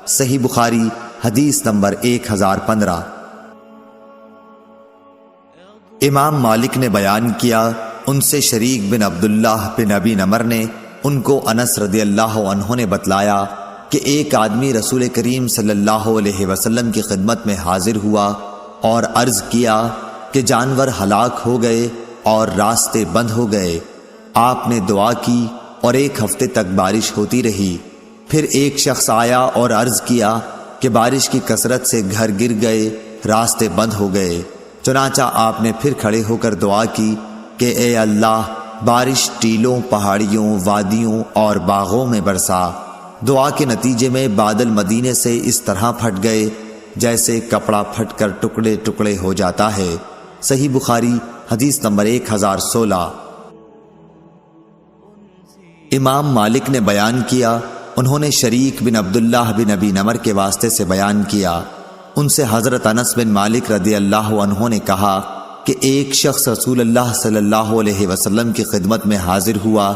صحیح بخاری حدیث نمبر 1015۔ امام مالک نے بیان کیا، ان سے شریک بن عبداللہ بن ابی نمر نے ان کو انس رضی اللہ عنہ نے بتلایا کہ ایک آدمی رسول کریم صلی اللہ علیہ وسلم کی خدمت میں حاضر ہوا اور عرض کیا کہ جانور ہلاک ہو گئے اور راستے بند ہو گئے۔ آپ نے دعا کی اور 1 ہفتے تک بارش ہوتی رہی۔ پھر ایک شخص آیا اور عرض کیا کہ بارش کی کثرت سے گھر گر گئے، راستے بند ہو گئے۔ چنانچہ آپ نے پھر کھڑے ہو کر دعا کی کہ اے اللہ، بارش ٹیلوں، پہاڑیوں، وادیوں اور باغوں میں برسا۔ دعا کے نتیجے میں بادل مدینے سے اس طرح پھٹ گئے جیسے کپڑا پھٹ کر ٹکڑے ٹکڑے ہو جاتا ہے۔ صحیح بخاری حدیث نمبر 1016۔ امام مالک نے بیان کیا، انہوں نے شریک بن عبداللہ بن ابی نمر کے واسطے سے بیان کیا، ان سے حضرت انس بن مالک رضی اللہ عنہ نے کہا کہ ایک شخص رسول اللہ صلی اللہ علیہ وسلم کی خدمت میں حاضر ہوا،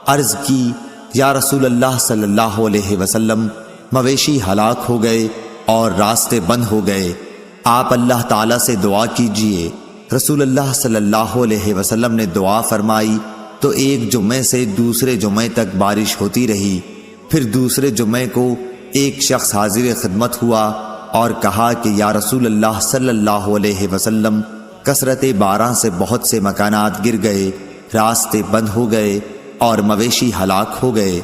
عرض کی یا رسول اللہ صلی اللہ علیہ وسلم، مویشی ہلاک ہو گئے اور راستے بند ہو گئے، آپ اللہ تعالیٰ سے دعا کیجئے۔ رسول اللہ صلی اللہ علیہ وسلم نے دعا فرمائی تو ایک جمعے سے دوسرے جمعے تک بارش ہوتی رہی۔ پھر دوسرے جمعے کو ایک شخص حاضر خدمت ہوا اور کہا کہ یا رسول اللہ صلی اللہ علیہ وسلم، کثرت باران سے بہت سے مکانات گر گئے، راستے بند ہو گئے اور مویشی ہلاک ہو گئے۔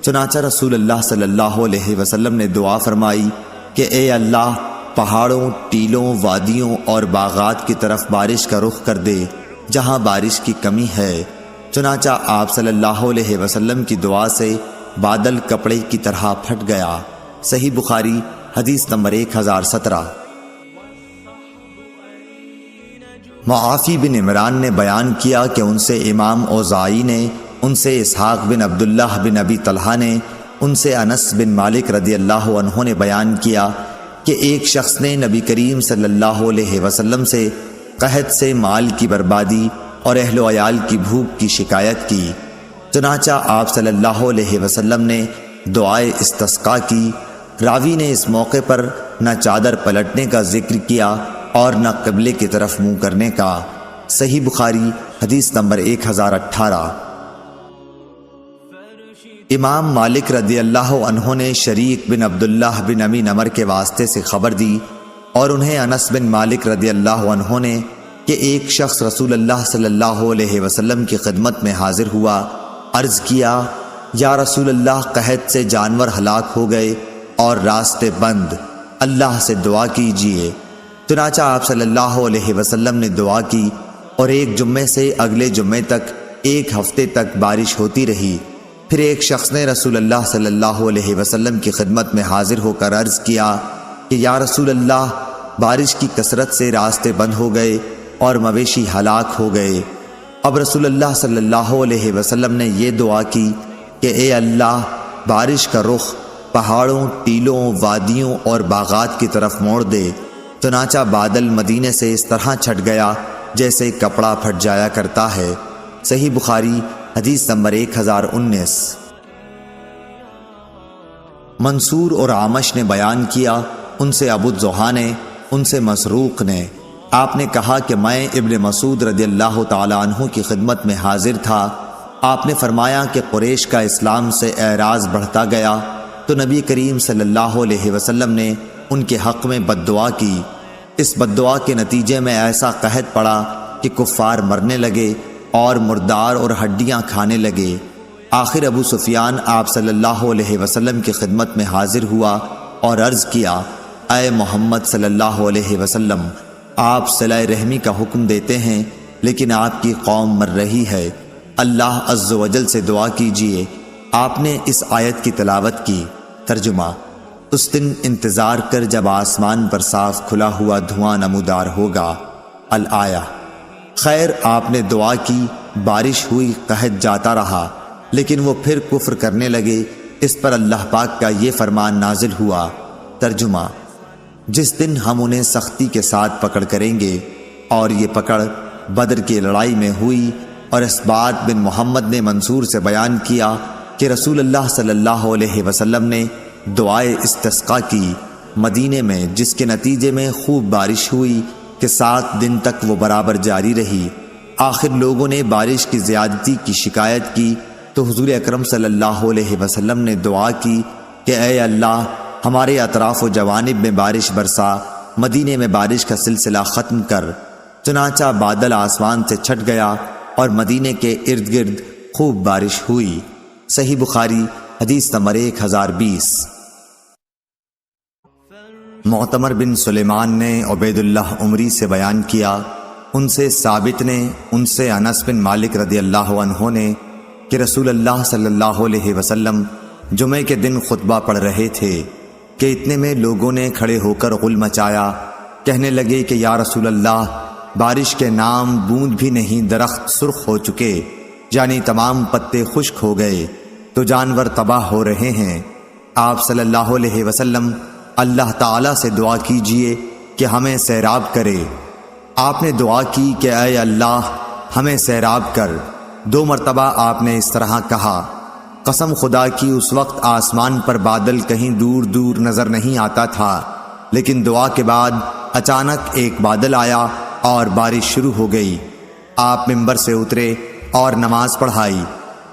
چنانچہ رسول اللہ صلی اللہ علیہ وسلم نے دعا فرمائی کہ اے اللہ، پہاڑوں، ٹیلوں، وادیوں اور باغات کی طرف بارش کا رخ کر دے جہاں بارش کی کمی ہے۔ چنانچہ آپ صلی اللہ علیہ وسلم کی دعا سے بادل کپڑے کی طرح پھٹ گیا۔ صحیح بخاری حدیث نمبر 1017۔ معافی بن عمران نے بیان کیا کہ ان سے امام اوزاعی نے، ان سے اسحاق بن عبداللہ بن ابی طلحہ نے، ان سے انس بن مالک رضی اللہ عنہ نے بیان کیا کہ ایک شخص نے نبی کریم صلی اللہ علیہ وسلم سے قحط سے مال کی بربادی اور اہل و عیال کی بھوک کی شکایت کی۔ چنانچہ آپ صلی اللہ علیہ وسلم نے دعائے استسقاء کی۔ راوی نے اس موقع پر نہ چادر پلٹنے کا ذکر کیا اور نہ قبلے کی طرف منہ کرنے کا۔ صحیح بخاری حدیث نمبر 1018۔ امام مالک رضی اللہ عنہ نے شریک بن عبداللہ بن ابی نمر کے واسطے سے خبر دی اور انہیں انس بن مالک رضی اللہ عنہ نے کہ ایک شخص رسول اللہ صلی اللہ علیہ وسلم کی خدمت میں حاضر ہوا، عرض کیا یا رسول اللہ، قحط سے جانور ہلاک ہو گئے اور راستے بند، اللہ سے دعا کیجئے۔ چنانچہ آپ صلی اللہ علیہ وسلم نے دعا کی اور ایک جمعے سے اگلے جمعے تک 1 ہفتے تک بارش ہوتی رہی۔ پھر ایک شخص نے رسول اللہ صلی اللہ علیہ وسلم کی خدمت میں حاضر ہو کر عرض کیا کہ یا رسول اللہ، بارش کی کثرت سے راستے بند ہو گئے اور مویشی ہلاک ہو گئے۔ اب رسول اللہ صلی اللہ علیہ وسلم نے یہ دعا کی کہ اے اللہ، بارش کا رخ پہاڑوں، ٹیلوں، وادیوں اور باغات کی طرف موڑ دے۔ چنانچہ بادل مدینے سے اس طرح چھٹ گیا جیسے کپڑا پھٹ جایا کرتا ہے۔ صحیح بخاری حدیث نمبر 1019۔ منصور اور عامش نے بیان کیا، ان سے ابو الضحیٰ نے، ان سے مسروق نے، آپ نے کہا کہ میں ابن مسعود رضی اللہ تعالی عنہ کی خدمت میں حاضر تھا۔ آپ نے فرمایا کہ قریش کا اسلام سے اعراض بڑھتا گیا تو نبی کریم صلی اللہ علیہ وسلم نے ان کے حق میں بد دعا کی۔ اس بد دعا کے نتیجے میں ایسا قحط پڑا کہ کفار مرنے لگے اور مردار اور ہڈیاں کھانے لگے۔ آخر ابو سفیان آپ صلی اللہ علیہ وسلم کی خدمت میں حاضر ہوا اور عرض کیا، اے محمد صلی اللہ علیہ وسلم، آپ صلہ رحمی کا حکم دیتے ہیں لیکن آپ کی قوم مر رہی ہے، اللہ عز و جل سے دعا کیجئے۔ آپ نے اس آیت کی تلاوت کی۔ ترجمہ: اس دن انتظار کر جب آسمان پر صاف کھلا ہوا دھواں نمودار ہوگا۔ الآیہ۔ خیر، آپ نے دعا کی، بارش ہوئی، قحط جاتا رہا، لیکن وہ پھر کفر کرنے لگے۔ اس پر اللہ پاک کا یہ فرمان نازل ہوا۔ ترجمہ: جس دن ہم انہیں سختی کے ساتھ پکڑ کریں گے، اور یہ پکڑ بدر کی لڑائی میں ہوئی۔ اور اسبات بن محمد نے منصور سے بیان کیا کہ رسول اللہ صلی اللہ علیہ وسلم نے دعائے استسقاء کی مدینے میں، جس کے نتیجے میں خوب بارش ہوئی کہ 7 دن تک وہ برابر جاری رہی۔ آخر لوگوں نے بارش کی زیادتی کی شکایت کی تو حضور اکرم صلی اللہ علیہ وسلم نے دعا کی کہ اے اللہ ہمارے اطراف و جوانب میں بارش برسا، مدینے میں بارش کا سلسلہ ختم کر۔ چنانچہ بادل آسمان سے چھٹ گیا اور مدینے کے ارد گرد خوب بارش ہوئی۔ صحیح بخاری حدیث نمبر 1020۔ معتمر بن سلیمان نے عبید اللہ عمری سے بیان کیا، ان سے ثابت نے، ان سے انس بن مالک رضی اللہ عنہ نے کہ رسول اللہ صلی اللہ علیہ وسلم جمعے کے دن خطبہ پڑھ رہے تھے کہ اتنے میں لوگوں نے کھڑے ہو کر غل مچایا، کہنے لگے کہ یا رسول اللہ، بارش کے نام بوند بھی نہیں، درخت سرخ ہو چکے، یعنی تمام پتے خشک ہو گئے، تو جانور تباہ ہو رہے ہیں۔ آپ صلی اللہ علیہ وسلم اللہ تعالیٰ سے دعا کیجئے کہ ہمیں سیراب کرے۔ آپ نے دعا کی کہ اے اللہ ہمیں سیراب کر۔ 2 مرتبہ آپ نے اس طرح کہا۔ قسم خدا کی اس وقت آسمان پر بادل کہیں دور دور نظر نہیں آتا تھا، لیکن دعا کے بعد اچانک ایک بادل آیا اور بارش شروع ہو گئی۔ آپ ممبر سے اترے اور نماز پڑھائی۔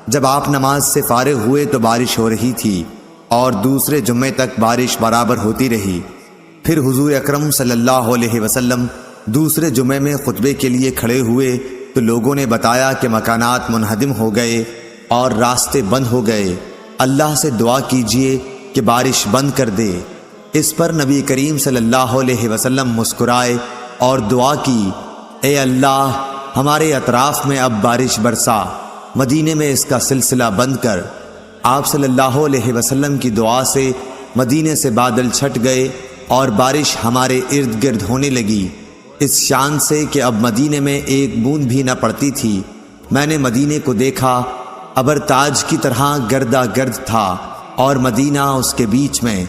جب آپ نماز سے فارغ ہوئے تو بارش ہو رہی تھی اور دوسرے جمعے تک بارش برابر ہوتی رہی۔ پھر حضور اکرم صلی اللہ علیہ وسلم دوسرے جمعے میں خطبے کے لیے کھڑے ہوئے تو لوگوں نے بتایا کہ مکانات منہدم ہو گئے اور راستے بند ہو گئے، اللہ سے دعا کیجئے کہ بارش بند کر دے۔ اس پر نبی کریم صلی اللہ علیہ وسلم مسکرائے اور دعا کی، اے اللہ ہمارے اطراف میں اب بارش برسا، مدینے میں اس کا سلسلہ بند کر۔ آپ صلی اللہ علیہ وسلم کی دعا سے مدینے سے بادل چھٹ گئے اور بارش ہمارے ارد گرد ہونے لگی، اس شان سے کہ اب مدینے میں ایک بوند بھی نہ پڑتی تھی۔ میں نے مدینے کو دیکھا، ابر تاج کی طرح گردا گرد تھا اور مدینہ اس کے بیچ میں۔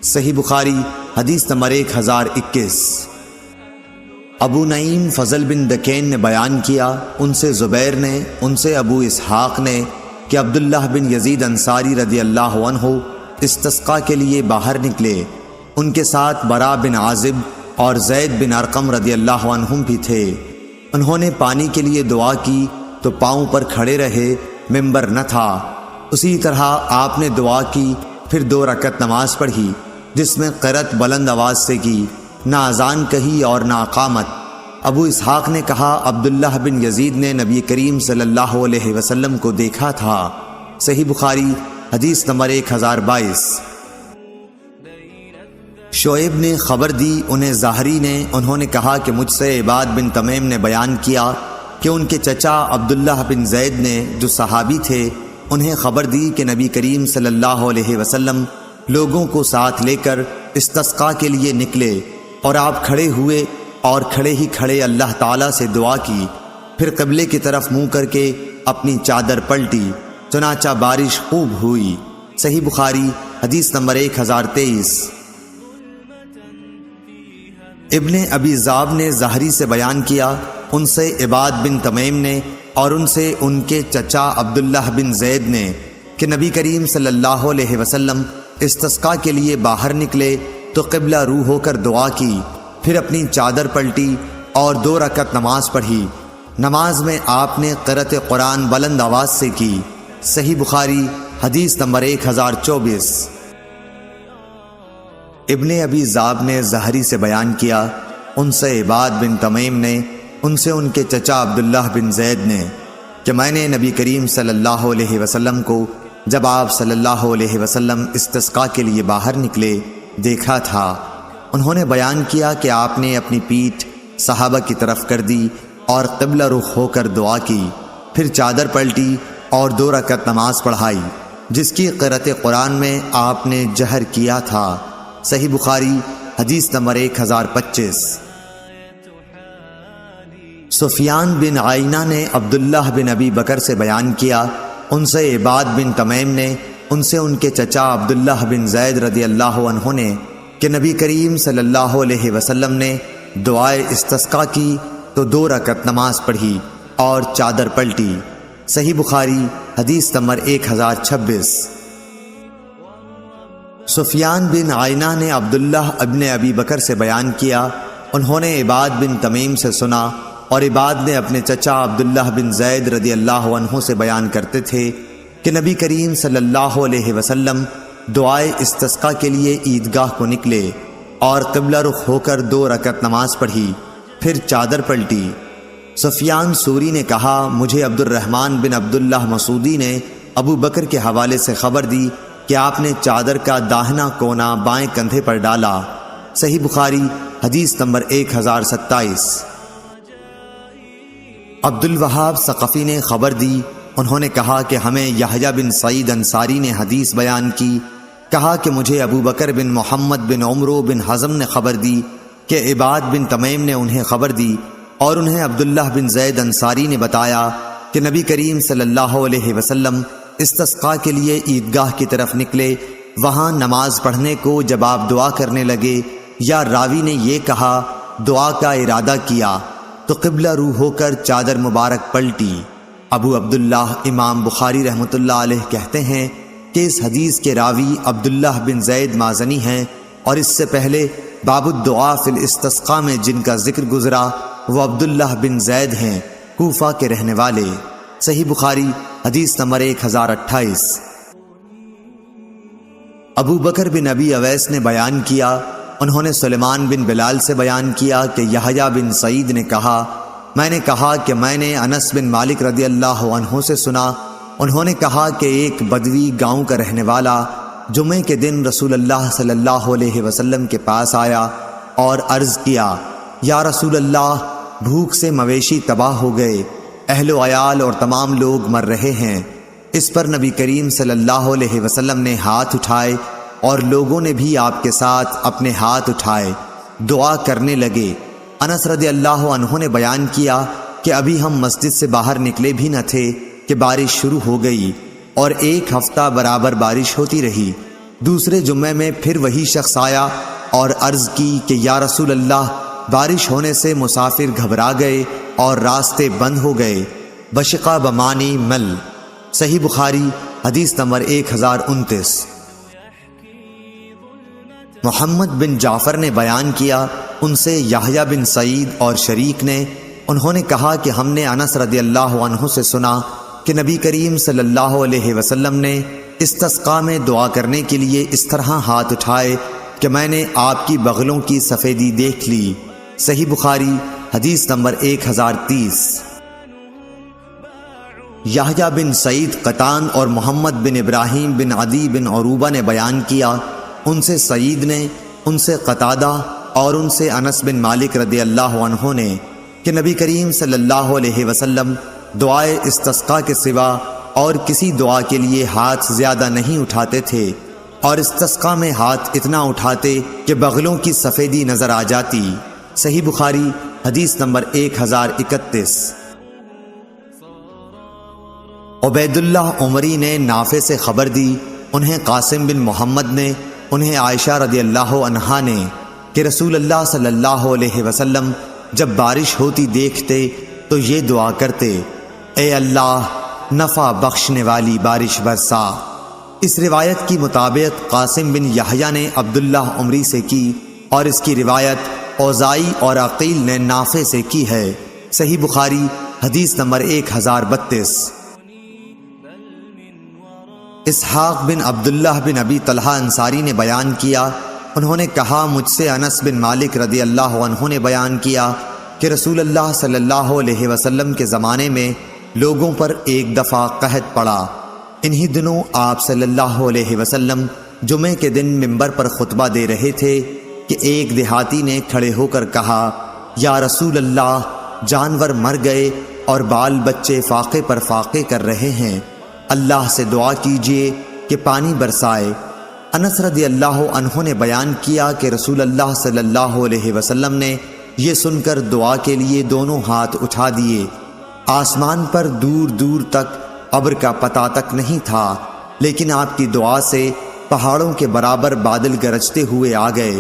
صحیح بخاری حدیث نمبر 1021۔ ابو نعیم فضل بن دکین نے بیان کیا، ان سے زبیر نے، ان سے ابو اسحاق نے کہ عبداللہ بن یزید انصاری رضی اللہ عنہ استسقاء کے لیے باہر نکلے، ان کے ساتھ برا بن عازب اور زید بن ارقم رضی اللہ عنہم بھی تھے۔ انہوں نے پانی کے لیے دعا کی تو پاؤں پر کھڑے رہے، ممبر نہ تھا۔ اسی طرح آپ نے دعا کی، پھر 2 رکعت نماز پڑھی جس میں قرأت بلند آواز سے کی، نہ اذان کہی اور نہ اقامت۔ ابو اسحاق نے کہا، عبداللہ بن یزید نے نبی کریم صلی اللہ علیہ وسلم کو دیکھا تھا۔ صحیح بخاری حدیث نمبر 1022۔ شعیب نے خبر دی، انہیں زہری نے، انہوں نے کہا کہ مجھ سے عباد بن تمیم نے بیان کیا کہ ان کے چچا عبداللہ بن زید نے، جو صحابی تھے، انہیں خبر دی کہ نبی کریم صلی اللہ علیہ وسلم لوگوں کو ساتھ لے کر استسقاء کے لیے نکلے اور آپ کھڑے ہوئے اور کھڑے ہی کھڑے اللہ تعالیٰ سے دعا کی، پھر قبلے کی طرف منہ کر کے اپنی چادر پلٹی، چنانچہ بارش خوب ہوئی۔ صحیح بخاری حدیث نمبر 1023۔ ابن ابی ذئب نے زہری سے بیان کیا، ان سے عباد بن تمیم نے اور ان سے ان کے چچا عبداللہ بن زید نے کہ نبی کریم صلی اللہ علیہ وسلم استسقاء کے لیے باہر نکلے تو قبلہ رو ہو کر دعا کی، پھر اپنی چادر پلٹی اور 2 رکعت نماز پڑھی۔ نماز میں آپ نے قرأت قرآن بلند آواز سے کی۔ صحیح بخاری حدیث نمبر 1024۔ ابن ابی ذئب نے زہری سے بیان کیا، ان سے عباد بن تمیم نے، ان سے ان کے چچا عبداللہ بن زید نے کہ میں نے نبی کریم صلی اللہ علیہ وسلم کو جب آپ صلی اللہ علیہ وسلم استسقاء کے لیے باہر نکلے دیکھا تھا۔ انہوں نے بیان کیا کہ آپ نے اپنی پیٹھ صحابہ کی طرف کر دی اور قبلہ رخ ہو کر دعا کی، پھر چادر پلٹی اور 2 رکعت نماز پڑھائی، جس کی قرأت قرآن میں آپ نے جہر کیا تھا۔ صحیح بخاری حدیث نمبر 1025۔ سفیان بن عینہ نے عبداللہ بن ابی بکر سے بیان کیا، ان سے عباد بن تمیم نے، ان سے ان کے چچا عبداللہ بن زید رضی اللہ عنہ نے کہ نبی کریم صلی اللہ علیہ وسلم نے دعائے استسقاء کی تو 2 رکعت نماز پڑھی اور چادر پلٹی۔ صحیح بخاری حدیث نمبر 1026۔ سفیان بن عینہ نے عبداللہ ابن ابی بکر سے بیان کیا، انہوں نے عباد بن تمیم سے سنا، اور عباد نے اپنے چچا عبداللہ بن زید رضی اللہ عنہ سے بیان کرتے تھے کہ نبی کریم صلی اللہ علیہ وسلم دعائے استسقاء کے لیے عیدگاہ کو نکلے اور قبلہ رخ ہو کر 2 رکعت نماز پڑھی، پھر چادر پلٹی۔ سفیان سوری نے کہا، مجھے عبد الرحمن بن عبداللہ مسعودی نے ابو بکر کے حوالے سے خبر دی کہ آپ نے چادر کا داہنا کونا بائیں کندھے پر ڈالا۔ صحیح بخاری حدیث نمبر 1027۔ عبد الوہاب ثقفی نے خبر دی، انہوں نے کہا کہ ہمیں یحییٰ بن سعید انصاری نے حدیث بیان کی، کہا کہ مجھے ابو بکر بن محمد بن عمرو بن حزم نے خبر دی کہ عباد بن تمیم نے انہیں خبر دی، اور انہیں عبداللہ بن زید انصاری نے بتایا کہ نبی کریم صلی اللہ علیہ وسلم استسقاء کے لیے عیدگاہ کی طرف نکلے۔ وہاں نماز پڑھنے کو جب آپ دعا کرنے لگے یا راوی نے یہ کہا دعا کا ارادہ کیا تو قبلہ رو ہو کر چادر مبارک پلٹی۔ ابو عبداللہ امام بخاری رحمۃ اللہ علیہ کہتے ہیں کہ اس حدیث کے راوی عبداللہ بن زید مازنی ہیں، اور اس سے پہلے باب الدعاء فی الاستسقاء میں جن کا ذکر گزرا وہ عبداللہ بن زید ہیں، کوفہ کے رہنے والے۔ صحیح بخاری حدیث نمبر 1028۔ ابو بکر بن ابی اویس نے بیان کیا، انہوں نے سلیمان بن بلال سے بیان کیا کہ یحییٰ بن سعید نے کہا، میں نے کہا کہ میں نے انس بن مالک رضی اللہ عنہ سے سنا، انہوں نے کہا کہ ایک بدوی گاؤں کا رہنے والا جمعے کے دن رسول اللہ صلی اللہ علیہ وسلم کے پاس آیا اور عرض کیا، یا رسول اللہ، بھوک سے مویشی تباہ ہو گئے، اہل و عیال اور تمام لوگ مر رہے ہیں۔ اس پر نبی کریم صلی اللہ علیہ وسلم نے ہاتھ اٹھائے اور لوگوں نے بھی آپ کے ساتھ اپنے ہاتھ اٹھائے، دعا کرنے لگے۔ انس رضی اللہ عنہ نے بیان کیا کہ ابھی ہم مسجد سے باہر نکلے بھی نہ تھے کہ بارش شروع ہو گئی، اور 1 ہفتہ برابر بارش ہوتی رہی۔ دوسرے جمعے میں پھر وہی شخص آیا اور عرض کی کہ یا رسول اللہ، بارش ہونے سے مسافر گھبرا گئے اور راستے بند ہو گئے۔ بشقا بمانی مل۔ صحیح بخاری حدیث نمبر 1029۔ محمد بن جعفر نے بیان کیا، ان سے یحییٰ بن سعید اور شریک نے، انہوں نے کہا کہ ہم نے انس رضی اللہ عنہ سے سنا کہ نبی کریم صلی اللہ علیہ وسلم نے استسقاء میں دعا کرنے کے لیے اس طرح ہاتھ اٹھائے کہ میں نے آپ کی بغلوں کی سفیدی دیکھ لی۔ صحیح بخاری حدیث نمبر 1030۔ یحییٰ بن سعید قطان اور محمد بن ابراہیم بن عدی بن عروبہ نے بیان کیا، ان سے سعید نے، ان سے قتادہ اور ان سے انس بن مالک رضی اللہ عنہ نے کہ نبی کریم صلی اللہ علیہ وسلم دعائے استسقاء کے سوا اور کسی دعا کے لیے ہاتھ زیادہ نہیں اٹھاتے تھے، اور استسقاء میں ہاتھ اتنا اٹھاتے کہ بغلوں کی سفیدی نظر آ جاتی۔ صحیح بخاری حدیث نمبر 1031۔ عبید اللہ عمری نے نافع سے خبر دی، انہیں قاسم بن محمد نے، انہیں عائشہ رضی اللہ عنہا نے کہ رسول اللہ صلی اللہ علیہ وسلم جب بارش ہوتی دیکھتے تو یہ دعا کرتے، اے اللہ، نفع بخشنے والی بارش برسا۔ اس روایت کی مطابق قاسم بن یحییٰ نے عبداللہ عمری سے کی، اور اس کی روایت اوزائی اور عقیل نے نافع سے کی ہے۔ صحیح بخاری حدیث نمبر 1032۔ اسحاق بن عبداللہ بن ابی طلحہ انصاری نے بیان کیا، انہوں نے کہا مجھ سے انس بن مالک رضی اللہ عنہ نے بیان کیا کہ رسول اللہ صلی اللہ علیہ وسلم کے زمانے میں لوگوں پر ایک دفعہ قحط پڑا۔ انہی دنوں آپ صلی اللہ علیہ وسلم جمعے کے دن منبر پر خطبہ دے رہے تھے کہ ایک دیہاتی نے کھڑے ہو کر کہا، یا رسول اللہ، جانور مر گئے اور بال بچے فاقے پر فاقے کر رہے ہیں، اللہ سے دعا کیجئے کہ پانی برسائے۔ انس رضی اللہ عنہ نے بیان کیا کہ رسول اللہ صلی اللہ علیہ وسلم نے یہ سن کر دعا کے لیے دونوں ہاتھ اٹھا دیے۔ آسمان پر دور دور تک ابر کا پتہ تک نہیں تھا، لیکن آپ کی دعا سے پہاڑوں کے برابر بادل گرجتے ہوئے آ گئے۔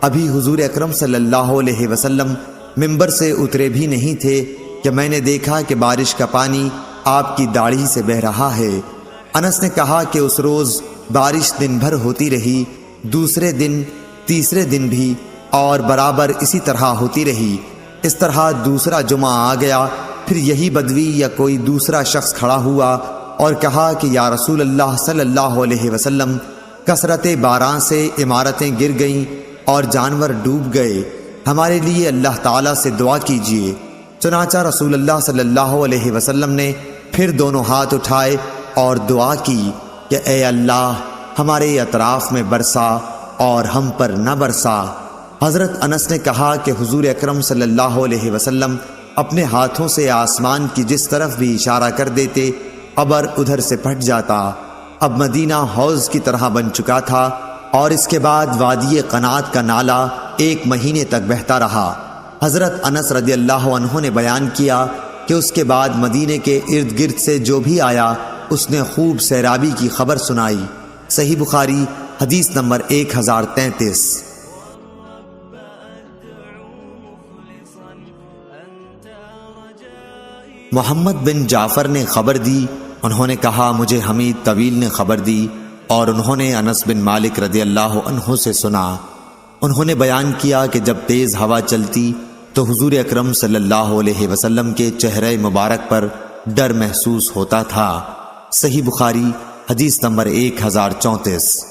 ابھی حضور اکرم صلی اللہ علیہ وسلم منبر سے اترے بھی نہیں تھے کہ میں نے دیکھا کہ بارش کا پانی آپ کی داڑھی سے بہہ رہا ہے۔ انس نے کہا کہ اس روز بارش دن بھر ہوتی رہی دوسرے دن تیسرے دن بھی اور برابر اسی طرح ہوتی رہی۔ اس طرح دوسرا جمعہ آ گیا، پھر یہی بدوی یا کوئی دوسرا شخص کھڑا ہوا اور کہا کہ یا رسول اللہ صلی اللہ علیہ وسلم، کثرت باران سے عمارتیں گر گئیں اور جانور ڈوب گئے، ہمارے لیے اللہ تعالیٰ سے دعا کیجیے۔ چنانچہ رسول اللہ صلی اللہ علیہ وسلم نے پھر دونوں ہاتھ اٹھائے اور دعا کی کہ اے اللہ ہمارے اطراف میں برسا اور ہم پر نہ برسا۔ حضرت انس نے کہا کہ حضور اکرم صلی اللہ علیہ وسلم اپنے ہاتھوں سے آسمان کی جس طرف بھی اشارہ کر دیتے ابر ادھر سے پھٹ جاتا۔ اب مدینہ حوض کی طرح بن چکا تھا اور اس کے بعد وادی قنات کا نالہ 1 مہینے تک بہتا رہا۔ حضرت انس رضی اللہ عنہ نے بیان کیا کہ اس کے بعد مدینے کے ارد گرد سے جو بھی آیا اس نے خوب سیرابی کی خبر سنائی۔ صحیح بخاری حدیث نمبر 1033۔ محمد بن جعفر نے خبر دی، انہوں نے کہا مجھے حمید طویل نے خبر دی اور انہوں نے انس بن مالک رضی اللہ عنہ سے سنا۔ انہوں نے بیان کیا کہ جب تیز ہوا چلتی تو حضور اکرم صلی اللہ علیہ وسلم کے چہرے مبارک پر ڈر محسوس ہوتا تھا۔ صحیح بخاری حدیث نمبر 1034۔